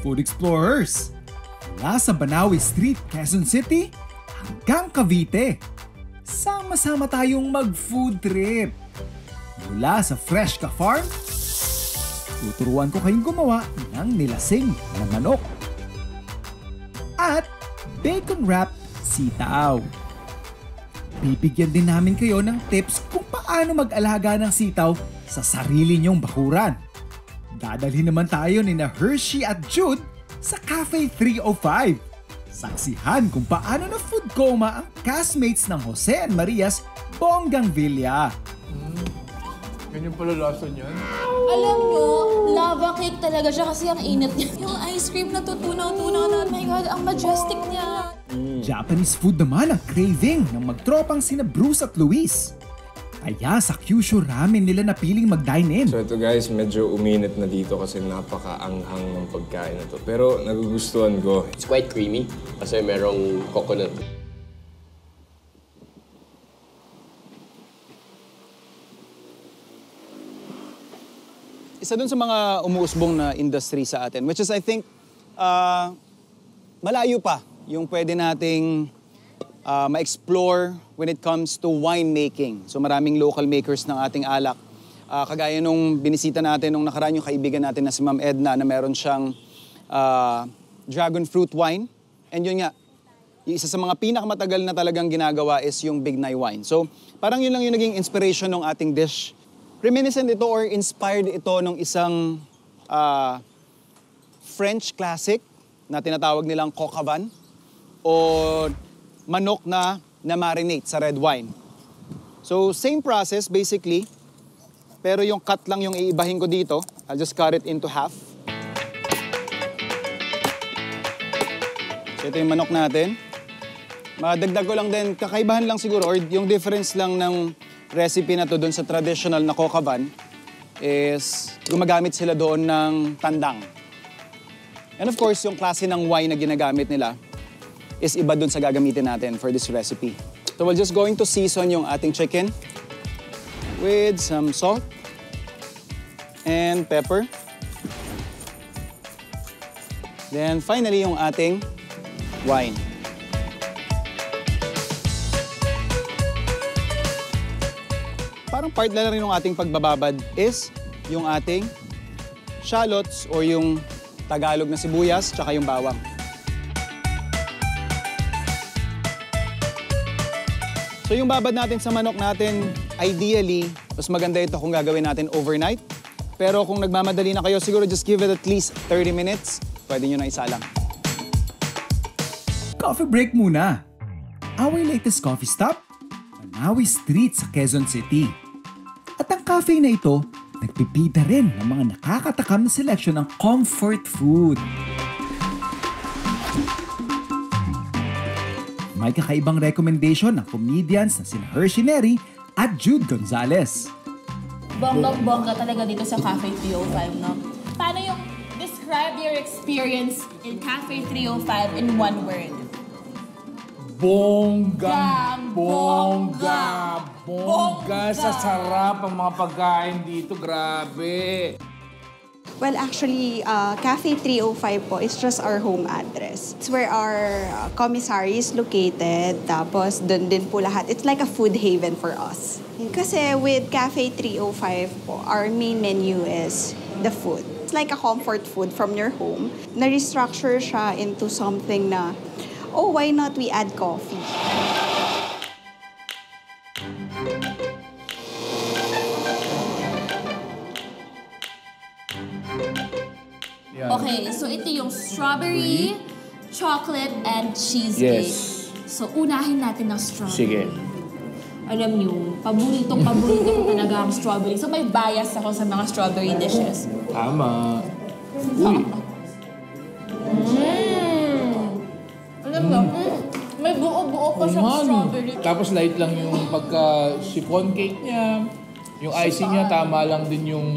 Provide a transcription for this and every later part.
food explorers. Mula sa Banawi Street, Quezon City hanggang Cavite. Sama-sama tayong mag-food trip. Mula sa Fresh Ka Farm, tuturuan ko kayong gumawa ng nilasing na manok. At bacon wrap sitaw. Bibigyan din namin kayo ng tips kung paano mag-alaga ng sitaw sa sarili niyong bakuran. Dadalhin naman tayo ni na Hershey at Jude sa Cafe 305. Saksihan kung paano na food coma ang castmates ng Jose and Maria's Bonggang Villa. Ganyan pala lasa niyan. Alam nyo, lava cake talaga siya kasi ang init niya. Yung ice cream na tutunaw-tunaw na, oh my God, ang majestic niya. Japanese food naman ang craving ng magtropang sina Bruce at Luis. Kaya sa Kyushu Ramen nila napiling mag-dine in. So ito guys, medyo uminit na dito kasi napaka-anghang ng pagkain na to. Pero nagugustuhan ko. It's quite creamy kasi merong coconut. Isa dun sa mga umuusbong na industry sa atin, which is I think malayo pa yung pwede nating ma-explore when it comes to winemaking. So maraming local makers ng ating alak. Kagaya nung binisita natin nung nakaraan yung kaibigan natin na si Ma'am Edna na meron siyang dragon fruit wine. And yun nga, yung isa sa mga pinakamatagal na talagang ginagawa is yung Big Nai wine. So parang yun lang yung naging inspiration ng ating dish. Reminiscent ito or inspired ito ng isang French classic na tinatawag nilang coq au vin o manok na marinate sa red wine. So same process basically, pero yung cut lang yung iibahin ko dito. I'll just cut it into half. So ito yung manok natin. Madagdag ko lang din, kakaibahan lang siguro or yung difference lang ng recipe na to doon sa traditional na coq au vin is gumagamit sila doon ng tandang. And of course, yung klase ng wine na ginagamit nila is iba doon sa gagamitin natin for this recipe. So we're just going to season yung ating chicken with some salt and pepper. Then finally, yung ating wine. Parang part na rin ng ating pagbababad is yung ating shallots or yung Tagalog na sibuyas tsaka yung bawang. So yung babad natin sa manok natin, ideally, mas maganda ito kung gagawin natin overnight. Pero kung nagmamadali na kayo, siguro just give it at least 30 minutes. Pwede nyo na isalang. Coffee break muna. Our latest coffee stop, Banawi Street sa Quezon City. At ang cafe na ito, nagpipida rin ng mga nakakatakam na selection ng comfort food. May kakaibang recommendation ng comedians na sina Hershey Neri at Jude Gonzalez. Bonggang-bongga talaga dito sa Cafe 305, no? Paano yung describe your experience in Cafe 305 in one word? Bonggang, bongga, bongga. Bongga. Sa sarap ang mga pagkain dito, grabe. Well, actually, Cafe 305 po is just our home address. It's where our commissary is located. Tapos, doon din po lahat. It's like a food haven for us. Kasi with Cafe 305 po, our main menu is the food. It's like a comfort food from your home. Na-restructure siya into something na, oh, why not we add coffee? Okay, so ito yung strawberry, chocolate, and cheesecake. Yes. So, unahin natin ng strawberry. Sige. Alam niyo, paborito ko talaga ang strawberry. So, may bias ako sa mga strawberry dishes. Tama. Uy. Alam mo, may buo-buo pa siyang strawberry. Tapos light lang yung pagka-chiffon cake niya. Yung icing niya, tama lang din yung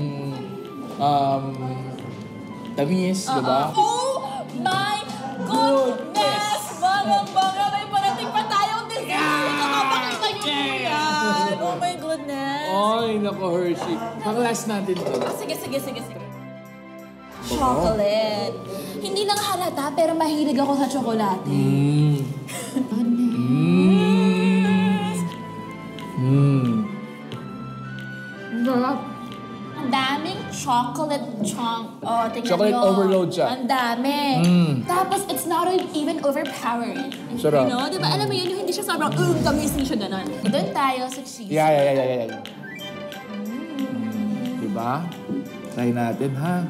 tamis, diba? Oh my goodness! Bonggang-bongga, may parating pa tayong dessert! Nakapakita niyo po yan! Oh my goodness! Ay, nako Hershey. Pang-last natin to. Sige. Chocolate. Hindi lang halata, pero mahilig ako sa tsokolate. Sarap. Ang daming chocolate chunk. Oh, tingnan Chocolate nyo. overload siya. Ang dami. Tapos, it's not even overpowering. Sarap. You know? Diba, alam mo yun, yung hindi siya sobrang, tamis, hindi siya ganun. Doon tayo sa cheese. Yeah. Diba? Try natin, ha?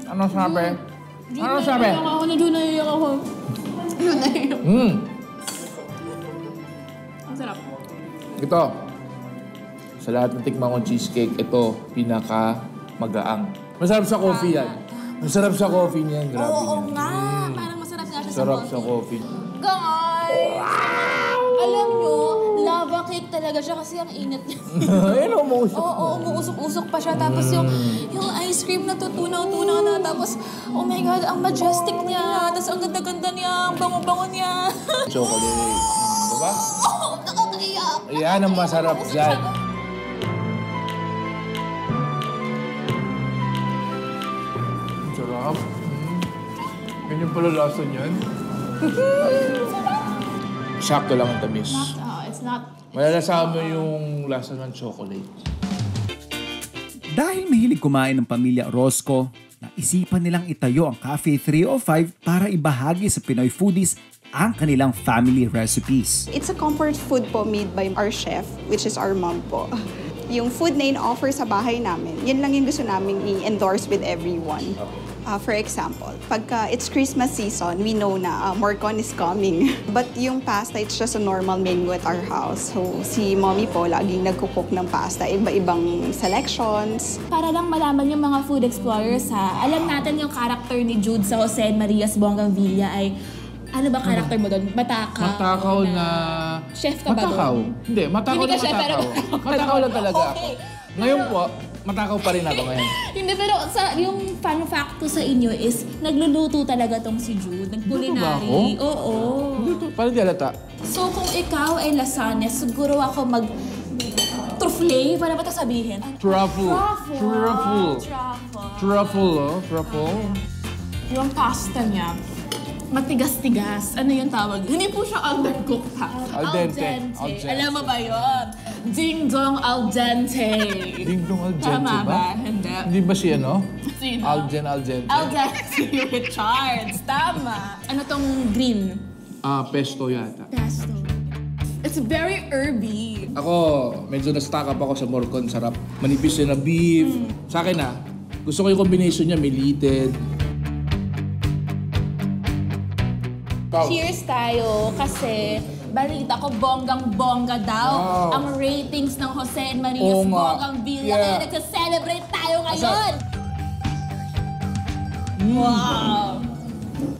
Ano sabi? Ano sabi? Naiyak ako. Ang sarap. Ito. Sa lahat ng tikman kong cheesecake, ito, pinaka-magaang. Masarap sa coffee yan. Masarap sa coffee niyan, grabe Oo niyan. nga. Parang masarap nga siya Sarap sa sa coffee. coffee. Guys! Alam nyo, lava cake talaga siya kasi ang init niya. Ayun, umuusok. Oo, umuusok-usok pa siya. Tapos yung ice cream na tutunaw-tunaw na. Tapos, oh my God, ang majestic niya. Tapos ang ganda-ganda niya, ang bango-bango niya. Chocolate. Diba? Oh, nakakaiyak. Yan ang masarap dyan. Ang sarap. Ganyan pala lasa niyan. Sakto lang ang tamis. It's not... Malalasahan mo yung lasa ng chocolate. Dahil mahilig kumain ng pamilya Orozco, naisipan nilang itayo ang Cafe 305 para ibahagi sa Pinoy foodies ang kanilang family recipes. It's a comfort food po made by our chef, which is our mom po. Yung food na in-offer sa bahay namin, yun lang yung gusto namin i-endorse with everyone. For example, pagka it's Christmas season, we know na Morcon is coming. But yung pasta, it's just a normal menu at our house. So si mommy po, laging nagkukook ng pasta, iba-ibang selections. Para lang malaman yung mga food explorers ha, alam natin yung character ni Jude sa Jose Marias Bougainvillea ay, ano ba character mo doon? Matakaw. Matakaw na... Chef ka ba matakaw. doon? Hindi, matakaw Hindi na ka chef, pero matakaw. Matakaw lang talaga ako. Okay. Ngayon po, matakaw pa rin ako ngayon. Hindi, pero yung fun fact ko sa inyo is, nagluluto talaga tong si Jude. Nag-culinary. Oo. Paano di halata? So, kung ikaw ay lasagna, siguro ako truffle, paano ba ito sabihin? Truffle. Truffle. Truffle, oh. Truffle. Yung pasta niya, matigas-tigas. Ano yung tawag? Hindi po siya undercooked ha. Al dente. Al dente. Alam mo ba yun? Ding-dong al dente. Ding-dong al dente Tama ba? Hindi. Hindi ba siya, no? Sino? Al dente. Al dente Richards. Tama. Ano tong green? Pesto yata. Pesto. It's very herby. Ako, medyo na-stock up ako sa Morcon. Sarap. Manipis yun na beef. Sa akin gusto ko yung combination niya, melited. Cheers tayo kasi balita ko bonggang-bongga daw Wow. ang ratings ng Jose Marias Oo nga. Bougainvillea. Yeah. Kaya nagsa-celebrate tayo ngayon. Wow!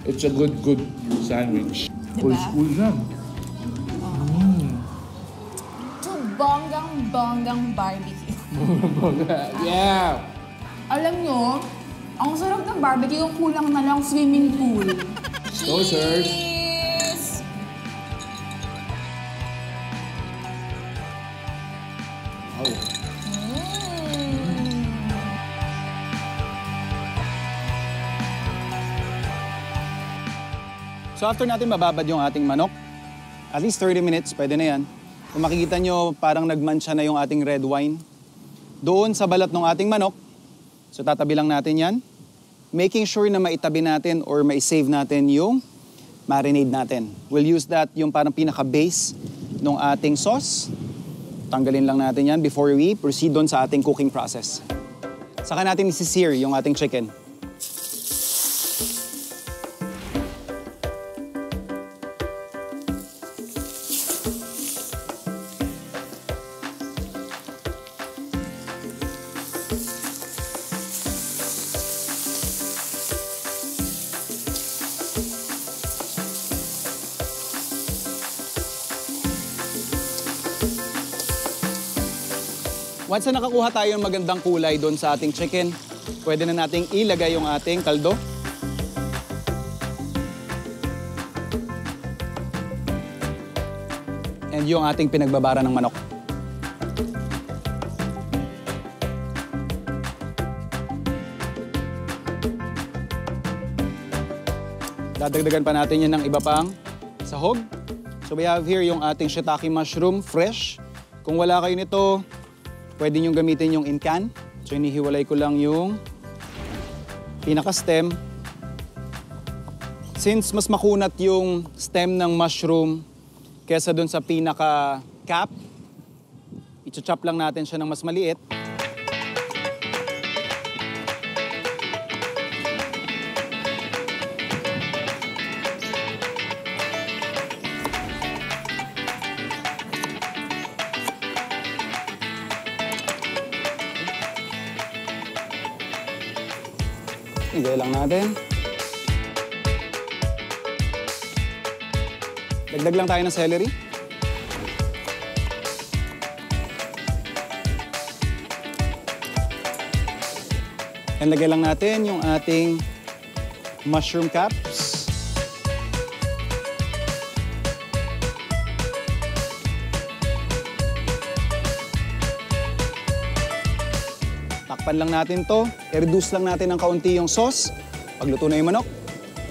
It's a good sandwich. Diba? Old school yan. To bonggang-bonggang barbecue. Yeah! Alam nyo, ang sarap ng barbecue, yung kulang na lang swimming pool. Toasters. Cheers! Wow. So after natin mababad yung ating manok, at least 30 minutes, pwede na yan. Kung makikita nyo, parang nagmansya na yung ating red wine. Doon sa balat ng ating manok, so tatabi lang natin yan. Making sure na maitabi natin or maisave natin yung marinade natin. We'll use that yung parang pinaka-base ng ating sauce. Tanggalin lang natin yan before we proceed doon sa ating cooking process. Saka natin isi-sear yung ating chicken. Once na nakakuha tayo ng magandang kulay doon sa ating chicken, pwede na nating ilagay yung ating kaldo. And yung ating pinagbabara ng manok. Dadagdagan pa natin yan ng iba pang sahog. So we have here yung ating shiitake mushroom, fresh. Kung wala kayo nito, pwede nyo gamitin yung in-can. So inihiwalay ko lang yung pinaka-stem. Since mas makunat yung stem ng mushroom kesa dun sa pinaka-cap, i-chop lang natin siya ng mas maliit. Igay lang natin. Dagdag lang tayo ng celery. And lagay lang natin yung ating mushroom caps. Takpan lang natin to. I-reduce lang natin ng kaunti yung sauce. Pagluto na yung manok,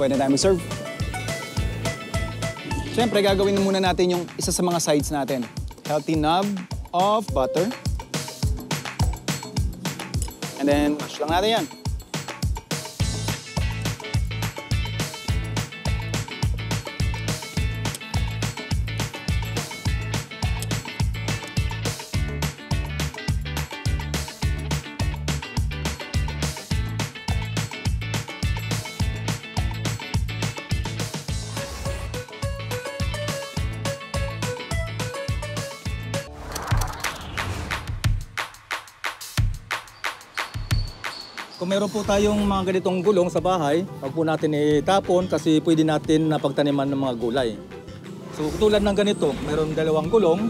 pwede na tayo mag-serve. Siyempre, gagawin na muna natin yung isa sa mga sides natin. Healthy knob of butter. And then, mash lang natin yan. Kung meron po tayong mga ganitong gulong sa bahay, huwag po natin itapon kasi pwede natin na pagtaniman ng mga gulay. So tulad ng ganito, meron dalawang gulong,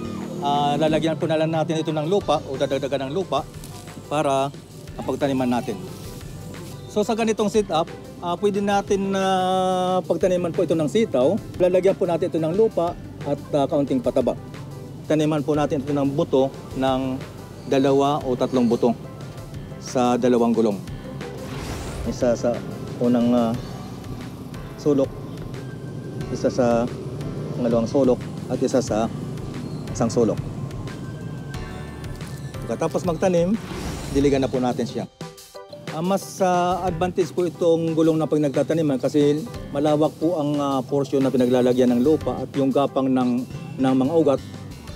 lalagyan po na lang natin ito ng lupa o dadagdagan ng lupa para pagtaniman natin. So sa ganitong setup, pwede natin pagtaniman po ito ng sitaw, lalagyan po natin ito ng lupa at kaunting pataba. Taniman po natin ito ng buto ng 2 o 3 buto sa dalawang gulong. Isa sa unang sulok, isa sa pangalawang sulok, at isa sa isang sulok. Pagkatapos magtanim, diligan na po natin siya. Mas advantage po itong gulong na pag nagtataniman kasi malawak po ang portion na pinaglalagyan ng lupa at yung gapang ng mga ugat,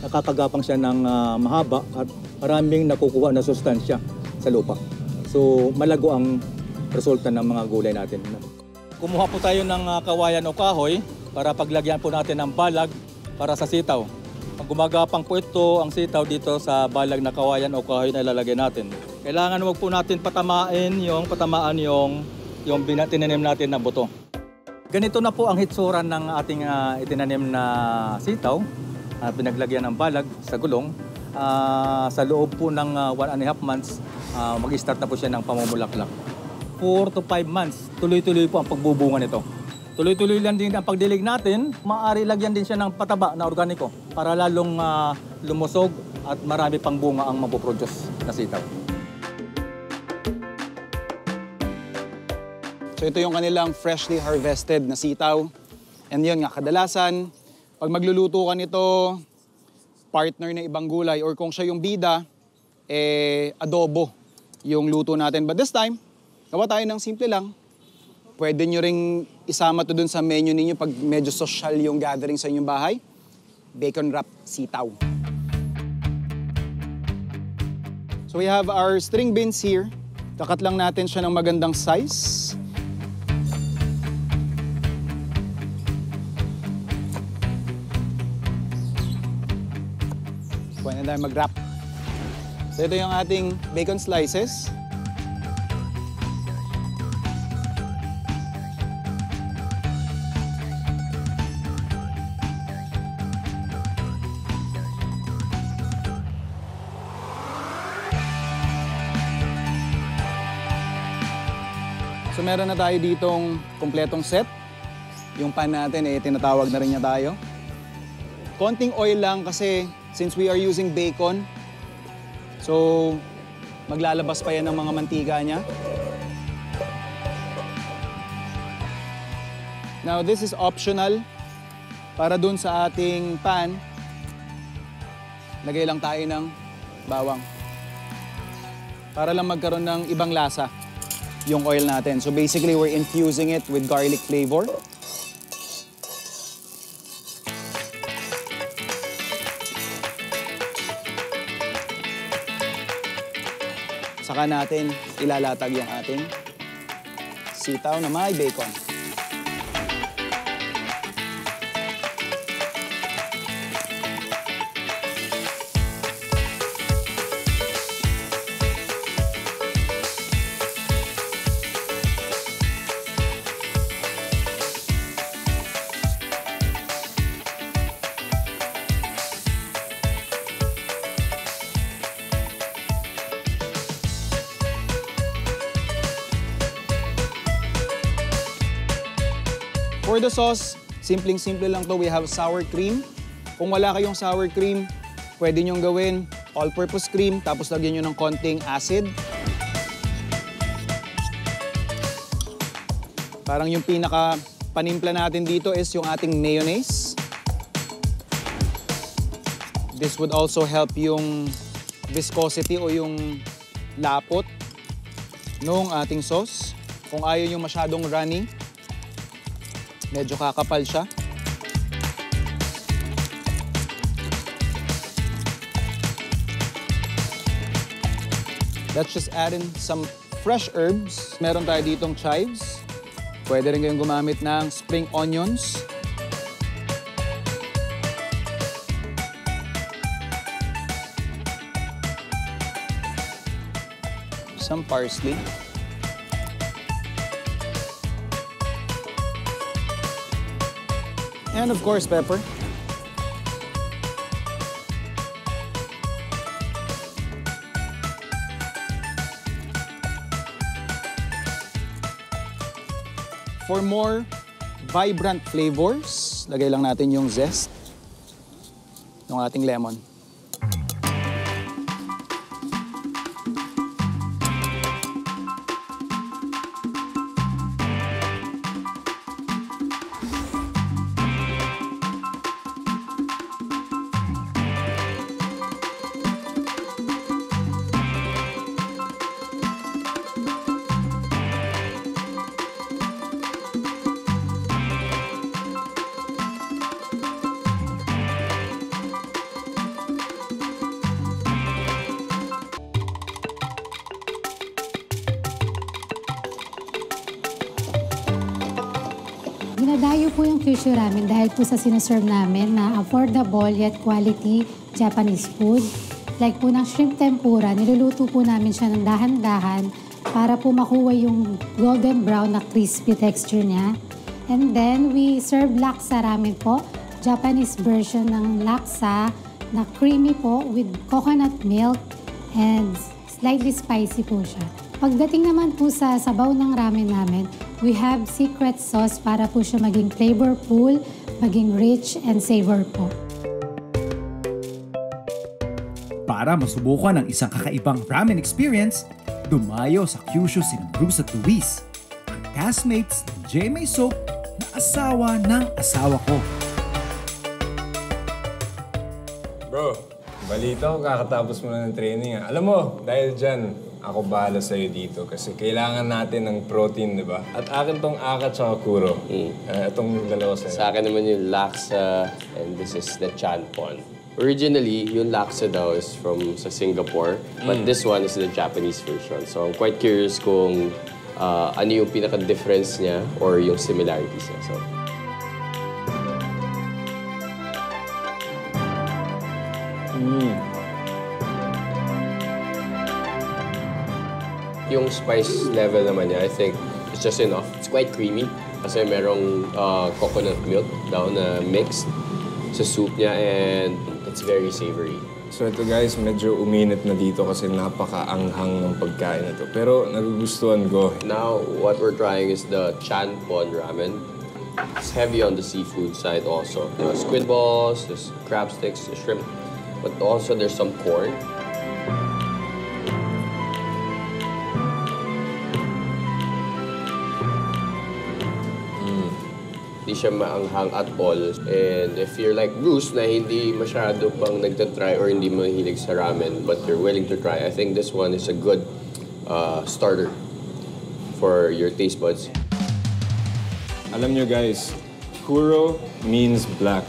nakakagapang siya ng mahaba at maraming nakukuha na sustansya sa lupa. So malago ang resulta ng mga gulay natin. Kumuha po tayo ng kawayan o kahoy para paglagyan po natin ng balag para sa sitaw. Pag gumagapang po ito, ang sitaw dito sa balag na kawayan o kahoy na ilalagay natin. Kailangan huwag po natin patamaan yung tinanim natin na buto. Ganito na po ang hitsuran ng ating itinanim na sitaw. Pinaglagyan ng balag sa gulong. Sa loob po ng 1.5 months, mag-start na po siya ng pamumulaklak. 4 to 5 months, tuloy-tuloy po ang pagbubunga nito. Tuloy-tuloy lang din ang pagdilig natin, maaari lagyan din siya ng pataba na organiko para lalong lumusog at marami pang bunga ang mapoproduce na sitaw. So ito yung kanilang freshly harvested na sitaw. And yun nga, kadalasan, pag magluluto ka nito, partner na ibang gulay or kung siya yung bida, adobo yung luto natin. But this time, gawa tayo ng simple lang. Pwede nyo ring isama to dun sa menu ninyo pag medyo social yung gathering sa inyong bahay. Bacon wrap sitaw. So we have our string beans here. Kakat lang natin siya ng magandang size. Pwede na tayo mag-wrap. So ito yung ating bacon slices. So meron na tayo ditong kumpletong set. Yung pan natin, tinatawag na rin niya tayo. Konting oil lang kasi since we are using bacon, so maglalabas pa yan ng mga mantika niya. Now, this is optional. Para dun sa ating pan, lagay lang tayo ng bawang. Para lang magkaroon ng ibang lasa yung oil natin. So basically, we're infusing it with garlic flavor. Saka natin ilalatag yung ating sitaw na may bacon. For the sauce, simpleng-simple lang to. We have sour cream. Kung wala kayong sour cream, pwede nyong gawin all-purpose cream, tapos lagyan nyo ng konting acid. Parang yung pinaka-panimpla natin dito is yung ating mayonnaise. This would also help yung viscosity o yung lapot nung ating sauce. Kung ayaw nyo masyadong runny, medyo kakapal siya. Let's just add in some fresh herbs. Meron tayo ditong chives. Pwede rin kayong gumamit ng spring onions. Some parsley. And of course, pepper. For more vibrant flavors, lagay lang natin yung zest ng ating lemon. Dinadayo po yung Kyushu Ramen dahil po sa sinaserve namin na affordable yet quality Japanese food. Like po ng shrimp tempura, niluluto po namin siya ng dahan-dahan para po makuha yung golden brown na crispy texture niya. And then, we serve laksa ramen po, Japanese version ng laksa na creamy po with coconut milk and slightly spicy po siya. Pagdating naman po sa sabaw ng ramen namin, we have secret sauce para po siya maging flavorful, maging rich and savor po. Para masubukan ang isang kakaibang ramen experience, dumayo sa Kyushu sina Bruce at Luis, ang castmates ng JMA Soap na asawa ng asawa ko. Bro, balita ko kakatapos mo na ng training. Alam mo, dahil dyan, ako bahala sa'yo dito kasi kailangan natin ng protein, di ba? At akin tong akat sa kuro. Itong dalawa sa'yo. Sa akin naman yung laksa and this is the chanpon. Originally, yung laksa daw is from sa Singapore, but this one is the Japanese version. So I'm quite curious kung ano yung pinaka-difference niya or yung similarities niya. So, yung spice level naman niya, I think it's just enough. It's quite creamy kasi merong coconut milk daw na mixed sa soup niya and it's very savory. So ito guys, medyo uminit na dito kasi napaka-anghang ng pagkain na to. Pero nagugustuhan ko. Now, what we're trying is the chanpon ramen. It's heavy on the seafood side also. There's squid balls, there's crab sticks, there's shrimp, but also there's some corn. hindi siya maanghang at all. And if you're like Bruce na hindi masyado pang nagtatry or hindi mahilig sa ramen but you're willing to try, I think this one is a good starter for your taste buds. Alam nyo guys, Kuro means black.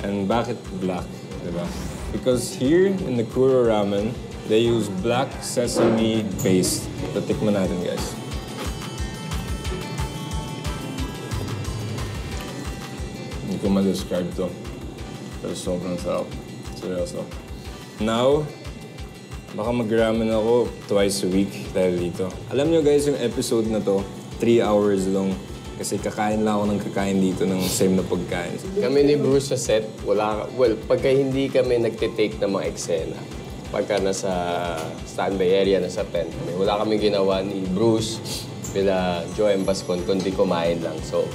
And bakit black? Diba? Because here in the Kuro ramen, they use black sesame paste. Tatikman natin guys. Hindi ko ma-describe to. Pero sobrang sarap. Seryoso. Now, baka mag-ramen ako twice a week dahil dito. Alam nyo guys, yung episode na to, 3 hours long. Kasi kakain lang ako ng kakain dito ng same na pagkain. Kami ni Bruce sa set, pagka hindi kami nagtitake ng mga eksena, pagka nasa standby area, nasa tent, wala kami ginawa ni Bruce, bila Joe and Bascon, kundi kumain lang. So,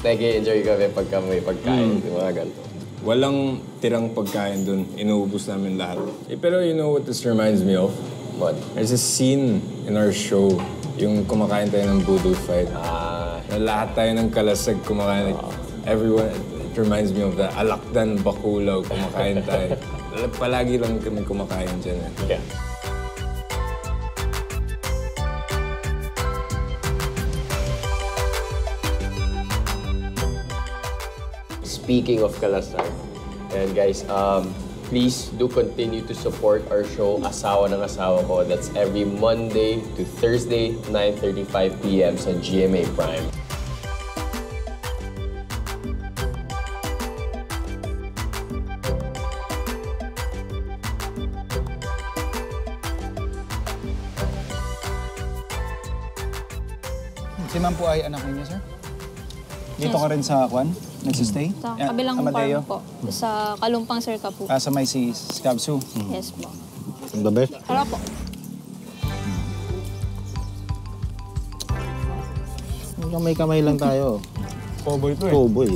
nag-enjoy kami pagka may pagkain, yung mga ganito. Walang tirang pagkain dun. Inuubos namin lahat. Pero you know what this reminds me of? What? There's a scene in our show, yung kumakain tayo ng Voodoo Fight. Na lahat tayo ng kalasag kumakain. Everyone, it reminds me of the Alakdan, Bakulaw, kumakain tayo. Palagi lang kami kumakain dyan. Yeah. Speaking of kalasag, and guys, please do continue to support our show, Asawa ng Asawa Ko. That's every Monday to Thursday, 9:35 p.m. sa GMA Prime. Si Ma'am po ay anak niyo, sir? Dito ka rin sa Kwan? Nagsistay? Sa kabilang farm po. Sa Kalumpang Sir Kapu. Sa may si Scabsu? Yes po. The best. Harap po. Kamay-kamay lang tayo. Cowboy to eh. Cowboy.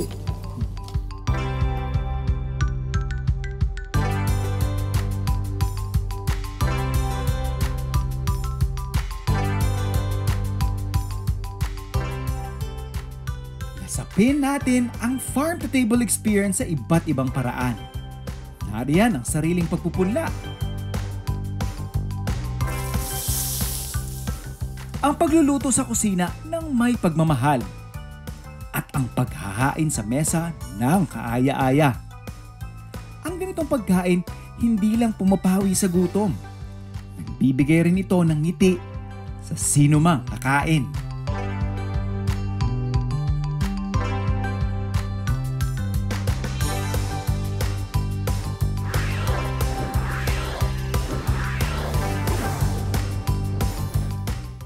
Nasapin natin ang farm-to-table experience sa iba't ibang paraan. Nariyan ang sariling pagpupunla. Ang pagluluto sa kusina ng may pagmamahal. At ang paghahain sa mesa ng kaaya-aya. Ang ganitong pagkain hindi lang pumapawi sa gutom. Nagbibigay rin ito ng ngiti sa sino mang kakain.